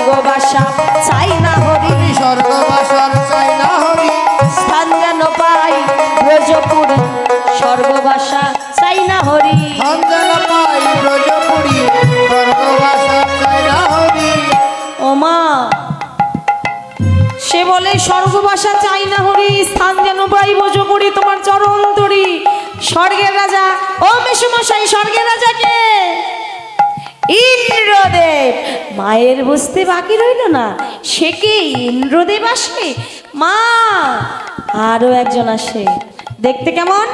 স্বর্গবাসা চাই না হরি, স্বর্গবাসার চাই না হরি, স্থান যেন পাই ব্রজপুরী, স্বর্গবাসা চাই না হরি, স্থান যেন পাই ব্রজপুরী, স্বর্গবাসার চাই না হরি। ও মা, সে বলে স্বর্গবাসা চাই না হরি, স্থান যেন পাই ব্রজপুরী, তোমার চরণ তরি। স্বর্গের রাজা, ও মেসুমশাই, স্বর্গের রাজাকে ইন্দ্রদেব। মায়ের বুঝতে বাকি রইল না, সে কি ইন্দ্রদেব আসে? মা, আরো একজন আসে, দেখতে কেমন?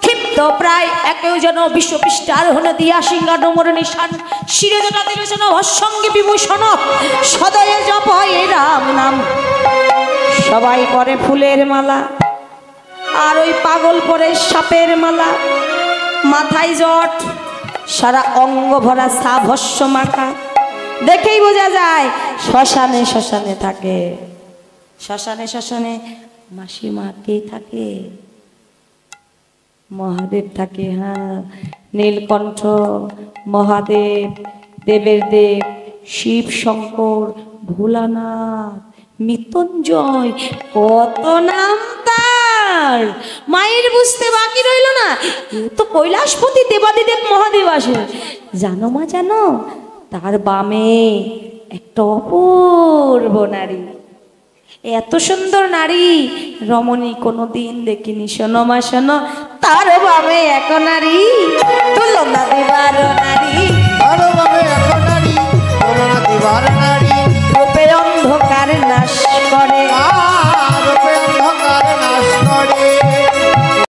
ক্ষিপ্ত প্রায়, একেও যেন বিশ্বপৃষ্ঠে আরোহণ দিয়া সিংহান মোড়ে নিশান, শিরে জটা দিল যেন ভস্মঙ্গে বিভূষণ, সদয়ে জপ এ রাম নাম। সবাই পরে ফুলের মালা, আর ওই পাগল পরে সাপের মালা, মাথায় জট, সারা অঙ্গ ভরা সা ভস্য মাখা। দেখেই বোঝা যায় শ্মশানে শ্মশানে থাকে। শ্মশানে শ্মশানে মাসিমা কে থাকে? মহাদেব থাকে। হ্যাঁ, নীলকণ্ঠ মহাদেব, দেবের দেব শিব শঙ্কর ভোলানাথ মৃত্যুঞ্জয়, কত নাম তার। মায়ের বুঝতে বাকি রইল না, তো কৈলাসপতি দেবাদিদেব মহাদেব আসে। জানো মা, জানো, তার বামে একটা অপূর্ব নারী, এত সুন্দর নারী রমণী কোনোদিন দেখিনি। শোনো মা, শোনো, তার বামে এক নারী, তুলনা দেবার নারী।